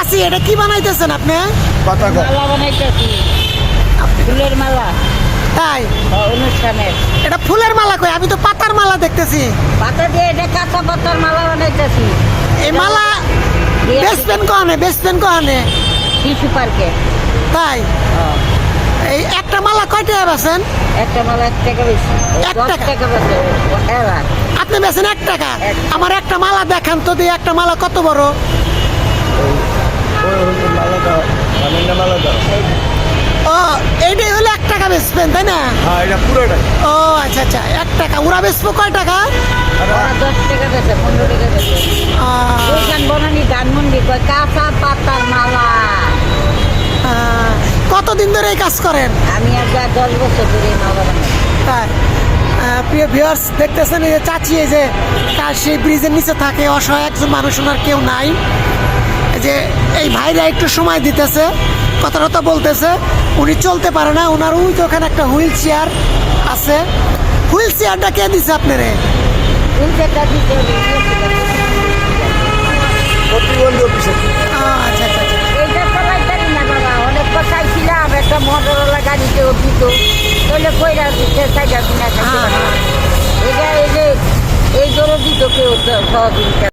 চাচি এটা কি বানাইতেছেন আপনি? পতাকা মালা বানাইতেছি, ফুলের মালা তাই অনুষ্ঠানের। এটা ফুলের মালা কই, আমি তো পাতার মালা দেখতেছি। পাতা দিয়ে এটা কাঁচা পাতার মালা বানাইতেছি। এই মালা বেচবেন কনে? শিশু পার্কে। তাই এই একটা মালা কয় টাকা বেচেন? একটা মালা 1 টাকা বেশি, 1 10 টাকা? টাকা বেশি। আপনি বেচেন 1 টাকা? এক। আমার একটা মালা দেখান তো, দিয়ে একটা মালা কত বড়? মালাটা জানেন না মালাটা? ও এইটাই হলো 1 টাকা বেচবেন তাই না? হ্যাঁ এটা পুরোটাই। ও আচ্ছা আচ্ছা, 1 টাকা। ওরা বেচবো কয় টাকা? ওরা 10 টাকা বেশি, 15 টাকা বেশি। আহ, ওইখান বনানি ধানমন্ডি কয় কাঁচা পাতার মালা। আহ, কতদিন ধরে এই কাজ করেন? আমি আগে 10 বছর ধরে এই মালা বানাই। তাই প্রিয় ভিউয়ার্স দেখতেছেন, এই যে চাচি, এই যে কার সেই ব্রিজের নিচে থাকে, অসহায় একজন মানুষ, ওনার কেউ নাই। এই যে এই ভাইরা একটু সময় দিতেছে, কথা টথা বলতেছে। উনি চলতে পারে না, ওনার ওই তো ওখানে একটা হুইল চেয়ার আছে। হুইল চেয়ারটা কে দিছে আপনারে? দুই টাকা দিতে হবে। প্রতিবন্ধী অফিসে আচ্ছা আচ্ছা আচ্ছা। এইটা চালাই পারি না বাবা, অনেক চাইছিলাম একটা মোটরওয়ালা গাড়িতে দিত, তাহলে কইরা দিতে চাইটা কিনা খাইতে পারতাম। এটা এই যে এই দরে দিত কেউ সহযোগিতা।